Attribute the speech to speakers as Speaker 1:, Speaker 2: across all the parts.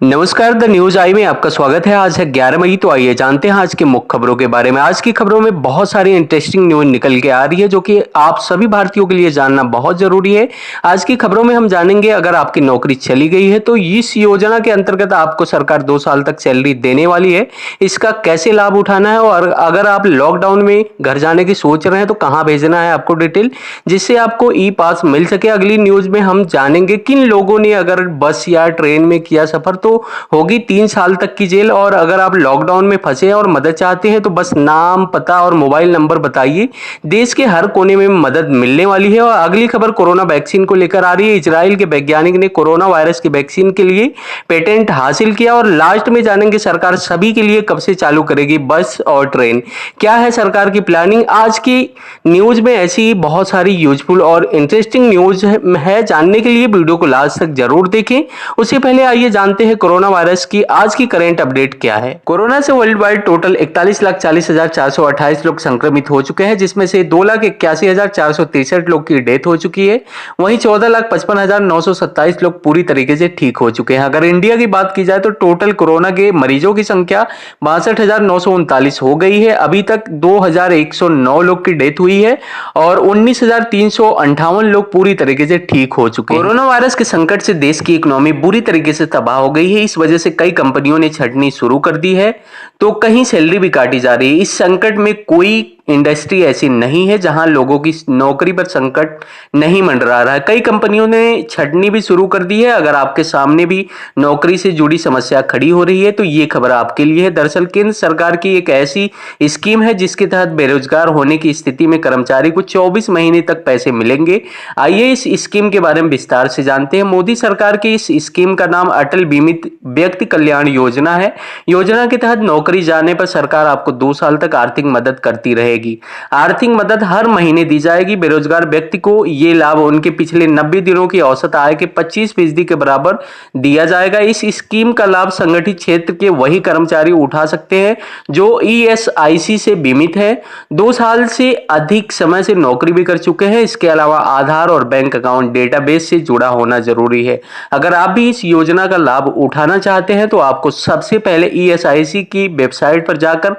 Speaker 1: नमस्कार, the news आई में आपका स्वागत है। आज है 11 मई। तो आइए जानते हैं आज की मुख्य खबरों के बारे में। आज की खबरों में बहुत सारी इंटरेस्टिंग न्यूज निकल के आ रही है जो कि आप सभी भारतीयों के लिए जानना बहुत जरूरी है। आज की खबरों में हम जानेंगे, अगर आपकी नौकरी चली गई है तो इस योजना के अंतर्गत आपको सरकार 2 साल तक सैलरी देने वाली है। इसका कैसे लाभ उठाना है, और अगर आप लॉकडाउन में घर जाने की सोच रहे हैं तो कहाँ भेजना है आपको डिटेल, जिससे आपको ई पास मिल सके। अगली न्यूज में हम जानेंगे किन लोगों ने अगर बस या ट्रेन में किया सफर तो होगी 3 साल तक की जेल। और अगर आप लॉकडाउन में फंसे हैं और मदद चाहते हैं तो बस नाम, पता और मोबाइल नंबर बताइए, देश के हर कोने में मदद मिलने वाली है। और अगली खबर कोरोना वैक्सीन को लेकर आ रही है। इजराइल के वैज्ञानिक ने कोरोना वायरस की वैक्सीन के लिए पेटेंट हासिल किया। और लास्ट में जानेंगे सरकार सभी के लिए कब से चालू करेगी बस और ट्रेन, क्या है सरकार की प्लानिंग। आज की न्यूज में ऐसी ही बहुत सारी यूजफुल और इंटरेस्टिंग न्यूज है। जानने के लिए वीडियो को लास्ट तक जरूर देखें। उससे पहले आइए जानते हैं कोरोना वायरस की आज की करंट अपडेट क्या है। कोरोना से वर्ल्ड वाइड टोटल 41,40,428 लोग संक्रमित हो चुके हैं, जिसमें से 2,81,463 लोग की डेथ हो चुकी है। वहीं 14,55,927 लोग पूरी तरीके से ठीक हो चुके हैं। अगर इंडिया की बात की जाए तो टोटल कोरोना के मरीजों की संख्या 62,939 हो गई है। अभी तक 2,109 लोग की डेथ हुई है और 19,358 लोग पूरी तरीके से ठीक हो चुके हैं। कोरोना वायरस के संकट से देश की इकोनॉमी बुरी तरीके से तबाह हो गई है। इस वजह से कई कंपनियों ने छंटनी शुरू कर दी है, तो कहीं सैलरी भी काटी जा रही है। इस संकट में कोई इंडस्ट्री ऐसी नहीं है जहां लोगों की नौकरी पर संकट नहीं मंडरा रहा है। कई कंपनियों ने छंटनी भी शुरू कर दी है। अगर आपके सामने भी नौकरी से जुड़ी समस्या खड़ी हो रही है तो ये खबर आपके लिए है। दरअसल केंद्र सरकार की एक ऐसी स्कीम है जिसके तहत बेरोजगार होने की स्थिति में कर्मचारी को 24 महीने तक पैसे मिलेंगे। आइए इस स्कीम के बारे में विस्तार से जानते हैं। मोदी सरकार की इस स्कीम का नाम अटल बीमित व्यक्ति कल्याण योजना है। योजना के तहत नौकरी जाने पर सरकार आपको 2 साल तक आर्थिक मदद करती रहेगी। आर्थिक मदद हर महीने दी जाएगी। बेरोजगार व्यक्ति को ये लाभ उनके पिछले 90 दिनों की औसत आय के 25% के बराबर दिया जाएगा। इस स्कीम का लाभ संगठित क्षेत्र के वही कर्मचारी उठा सकते हैं जो ईएसआईसी से बीमित है, 2 साल से अधिक समय से नौकरी भी कर चुके हैं। इसके अलावा आधार और बैंक अकाउंट डेटाबेस से जुड़ा होना जरूरी है। अगर आप भी इस योजना का लाभ उठाना चाहते हैं तो आपको सबसे पहले ईएसआईसी की वेबसाइट पर जाकर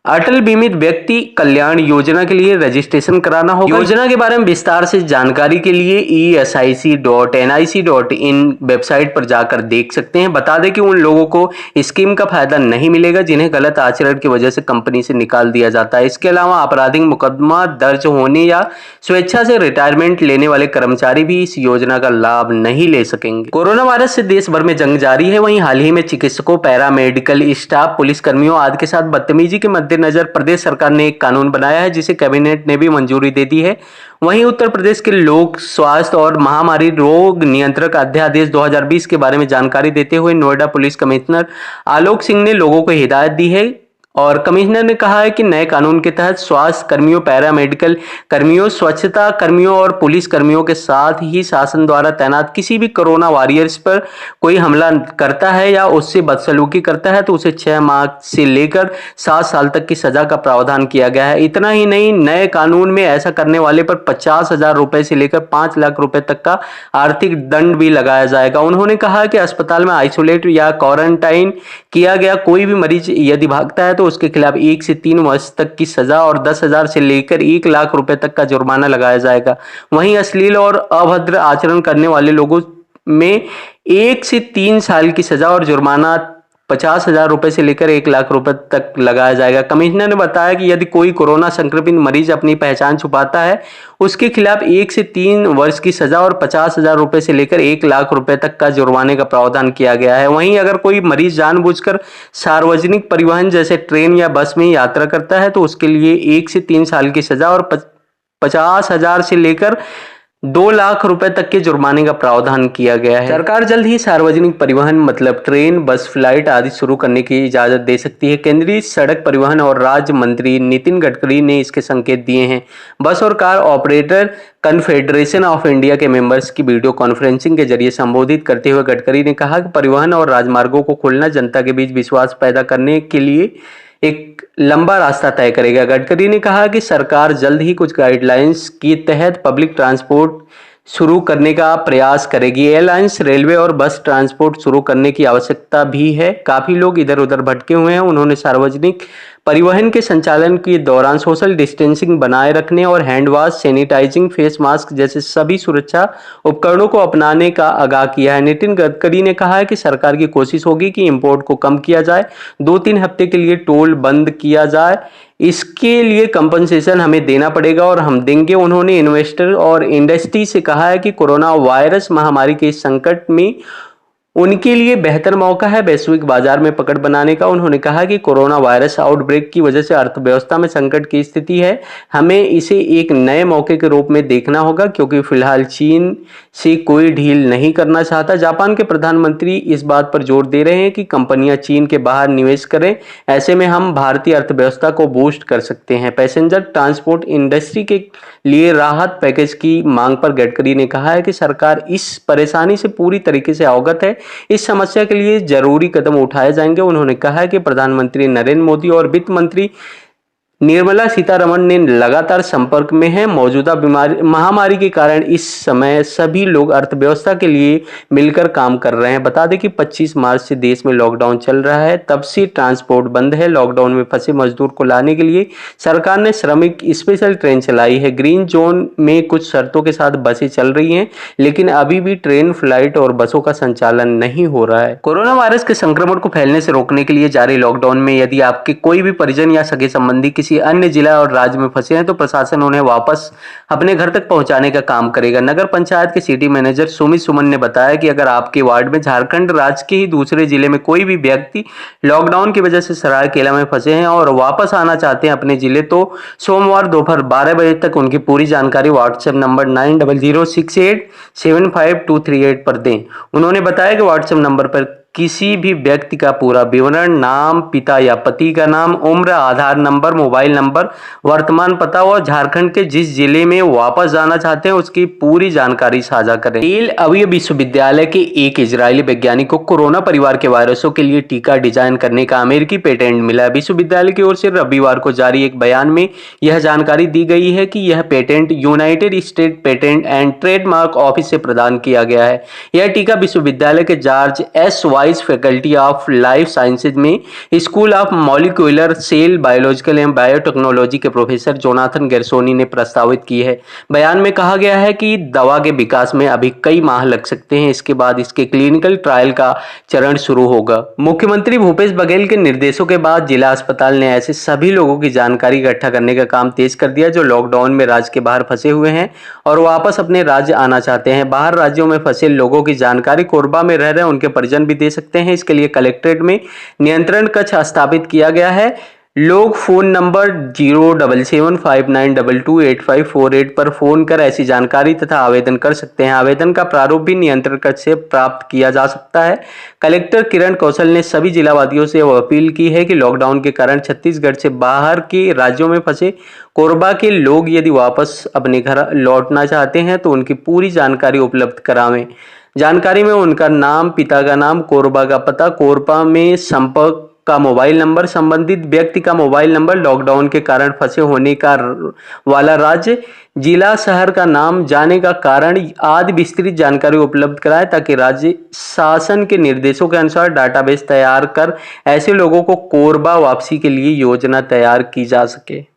Speaker 1: अटल बीमित व्यक्ति कल्याण योजना के लिए रजिस्ट्रेशन कराना होगा। योजना के बारे में विस्तार से जानकारी के लिए eSIC.nic.in वेबसाइट पर जाकर देख सकते हैं। बता दें कि उन लोगों को स्कीम का फायदा नहीं मिलेगा जिन्हें गलत आचरण की वजह से कंपनी से निकाल दिया जाता है। इसके अलावा आपराधिक मुकदमा दर्ज होने या स्वेच्छा से रिटायरमेंट लेने वाले कर्मचारी भी इस योजना का लाभ नहीं ले सकेंगे। कोरोना वायरस से देश भर में जंग जारी है। वहीं हाल ही में चिकित्सकों, पैरामेडिकल स्टाफ, पुलिसकर्मियों आदि के साथ बदतमीजी के मद्देनजर प्रदेश सरकार ने एक कानून बनाया है जिसे कैबिनेट ने भी मंजूरी दे दी है। वहीं उत्तर प्रदेश के लोक स्वास्थ्य और महामारी रोग नियंत्रक अध्यादेश 2020 के बारे में जानकारी देते हुए नोएडा पुलिस कमिश्नर आलोक सिंह ने लोगों को हिदायत दी है। और कमिश्नर ने कहा है कि नए कानून के तहत स्वास्थ्य कर्मियों, पैरामेडिकल कर्मियों, स्वच्छता कर्मियों और पुलिस कर्मियों के साथ ही शासन द्वारा तैनात किसी भी कोरोना वॉरियर्स पर कोई हमला करता है या उससे बदसलूकी करता है तो उसे 6 माह से लेकर 7 साल तक की सजा का प्रावधान किया गया है। इतना ही नहीं, नए कानून में ऐसा करने वाले पर 50,000 रुपए से लेकर 5 लाख रुपए तक का आर्थिक दंड भी लगाया जाएगा। उन्होंने कहा कि अस्पताल में आइसोलेट या क्वारंटाइन किया गया कोई भी मरीज यदि भागता है तो उसके खिलाफ 1 से 3 वर्ष तक की सजा और 10,000 से लेकर 1 लाख रुपए तक का जुर्माना लगाया जाएगा। वहीं अश्लील और अभद्र आचरण करने वाले लोगों में 1 से 3 साल की सजा और जुर्माना 50,000 रुपए से लेकर 1 लाख रुपए तक लगाया जाएगा। कमिश्नर ने बताया कि यदि कोई कोरोना संक्रमित मरीज अपनी पहचान छुपाता है उसके खिलाफ 1 से 3 वर्ष की सजा और 50,000 रुपए से लेकर 1 लाख रुपए तक का जुर्माने का प्रावधान किया गया है। वहीं अगर कोई मरीज जानबूझकर सार्वजनिक परिवहन जैसे ट्रेन या बस में यात्रा करता है तो उसके लिए 1 से 3 साल की सजा और 50,000 से लेकर 2 लाख रुपए तक के जुर्माने का प्रावधान किया गया है। सरकार जल्द ही सार्वजनिक परिवहन मतलब ट्रेन, बस, फ्लाइट आदि शुरू करने की इजाजत दे सकती है। केंद्रीय सड़क परिवहन और राज्य मंत्री नितिन गडकरी ने इसके संकेत दिए हैं। बस और car operator confederation of India के मेंबर्स की वीडियो कॉन्फ्रेंसिंग के जरिए संबोधित करते हुए गडकरी ने कहा कि परिवहन और राजमार्गों को खोलना जनता के बीच विश्वास पैदा करने के लिए एक लंबा रास्ता तय करेगा। गडकरी ने कहा कि सरकार जल्द ही कुछ गाइडलाइंस के तहत पब्लिक ट्रांसपोर्ट शुरू करने का प्रयास करेगी। एयरलाइंस, रेलवे और बस ट्रांसपोर्ट शुरू करने की आवश्यकता भी है। काफ़ी लोग इधर-उधर भटके हुए हैं। उन्होंने सार्वजनिक परिवहन के संचालन के दौरान सोशल डिस्टेंसिंग बनाए रखने और hand wash, sanitising, face mask जैसे सभी सुरक्षा उपकरणों को अपनाने का आगाह किया है। नितिन गडकरी ने कहा है कि सरकार की कोशिश होगी कि इंपोर्ट को कम किया जाए, 2-3 हफ्ते के लिए टोल बंद किया जाए। इसके लिए कंपनसेशन हमें देना पड़ेगा और हम देंगे। उन्होंने इन्वेस्टर और इंडस्ट्री से कहा है कि कोरोना वायरस महामारी के इस संकट में उनके लिए बेहतर मौका है वैश्विक बाजार में पकड़ बनाने का। उन्होंने कहा कि कोरोना वायरस आउटब्रेक की वजह से अर्थव्यवस्था में संकट की स्थिति है। हमें इसे एक नए मौके के रूप में देखना होगा, क्योंकि फिलहाल चीन से कोई ढील नहीं करना चाहता। जापान के प्रधानमंत्री इस बात पर जोर दे रहे हैं कि कंपनियां चीन के बाहर निवेश करें। ऐसे में हम भारतीय अर्थव्यवस्था को बूस्ट कर सकते हैं। पैसेंजर ट्रांसपोर्ट इंडस्ट्री के लिए राहत पैकेज की मांग पर गडकरी ने कहा है कि सरकार इस परेशानी से पूरी तरीके से अवगत है। इस समस्या के लिए जरूरी कदम उठाए जाएंगे। उन्होंने कहा कि प्रधानमंत्री नरेंद्र मोदी और वित्त मंत्री निर्मला सीतारमण ने लगातार संपर्क में हैं। मौजूदा महामारी के कारण इस समय सभी लोग अर्थव्यवस्था के लिए मिलकर काम कर रहे हैं। बता दें कि 25 मार्च से देश में लॉकडाउन चल रहा है, तब से ट्रांसपोर्ट बंद है। लॉकडाउन में फंसे मजदूर को लाने के लिए सरकार ने श्रमिक स्पेशल ट्रेन चलाई है। ग्रीन जोन में कुछ शर्तों के साथ बसें चल रही हैं, लेकिन अभी भी ट्रेन, फ्लाइट और बसों का संचालन नहीं हो रहा है। कोरोना वायरस के संक्रमण को फैलने से रोकने के लिए जारी लॉकडाउन में यदि आपके कोई भी परिजन या सगे संबंधी किसी अन्य जिला और राज्य में फंसे हैं तो प्रशासन उन्हें वापस अपने घर तक पहुंचाने का काम करेगा। नगर पंचायत के सिटी मैनेजर सुमित सुमन ने बताया कि अगर आपके वार्ड में झारखंड राज्य के ही दूसरे जिले में कोई भी व्यक्ति लॉकडाउन की वजह से सरायकेला में फंसे हैं और वापस आना चाहते हैं अपने जिले, तो सोमवार दोपहर 12 बजे तक उनकी पूरी जानकारी व्हाट्सएप नंबर 9006875238 पर दें। उन्होंने बताया कि व्हाट्सएप नंबर पर किसी भी व्यक्ति का पूरा विवरण, नाम, पिता या पति का नाम, उम्र, आधार नंबर, मोबाइल नंबर, वर्तमान पता और झारखंड के जिस जिले में वापस जाना चाहते हैं उसकी पूरी जानकारी साझा करें। तेल अवीव विश्वविद्यालय के एक इजरायली वैज्ञानिक को कोरोना परिवार के वायरसों के लिए टीका डिजाइन करने का अमेरिकी पेटेंट मिला है। विश्वविद्यालय की ओर से रविवार को जारी एक बयान में यह जानकारी दी गई है कि यह patent United State patent and trademark office से प्रदान किया गया है। यह टीका विश्वविद्यालय के George S Wise faculty of life sciences में school of molecular cell biological एवं बायोटेक्नोलॉजी के प्रोफेसर जोनाथन गेरसोनी ने प्रस्तावित की है। बयान में कहा गया है कि दवा के विकास में अभी कई माह लग सकते हैं। इसके बाद इसके क्लिनिकल ट्रायल का चरण शुरू होगा। मुख्यमंत्री भूपेश बघेल के निर्देशों के बाद जिला अस्पताल ने ऐसे सभी लोगों की जानकारी इकट्ठा करने का काम तेज कर दिया जो लॉकडाउन में राज्य के बाहर फंसे हुए हैं और वापस अपने राज्य आना चाहते हैं। बाहर राज्यों में फंसे लोगों की जानकारी कोरबा में रह रहे उनके परिजन भी दे सकते हैं। इसके लिए कलेक्ट्रेट में नियंत्रण कक्ष स्थापित किया गया है। लोग फोन नंबर 07759228548 पर फोन कर ऐसी जानकारी तथा आवेदन कर सकते हैं। आवेदन का प्रारूप भी नियंत्रण कक्ष से प्राप्त किया जा सकता है। कलेक्टर किरण कौशल ने सभी जिलावासियों से अपील की है कि लॉकडाउन के कारण छत्तीसगढ़ से बाहर के राज्यों में फंसे कोरबा के लोग यदि वापस अपने घर लौटना चाहते हैं तो उनकी पूरी जानकारी उपलब्ध करावें। जानकारी में उनका नाम, पिता का नाम, कोरबा का पता, कोरबा में संपर्क का मोबाइल नंबर, संबंधित व्यक्ति का मोबाइल नंबर, लॉकडाउन के कारण फंसे होने का वाला राज्य, जिला, शहर का नाम, जाने का कारण आदि विस्तृत जानकारी उपलब्ध कराएं ताकि राज्य शासन के निर्देशों के अनुसार डाटाबेस तैयार कर ऐसे लोगों को कोरबा वापसी के लिए योजना तैयार की जा सके।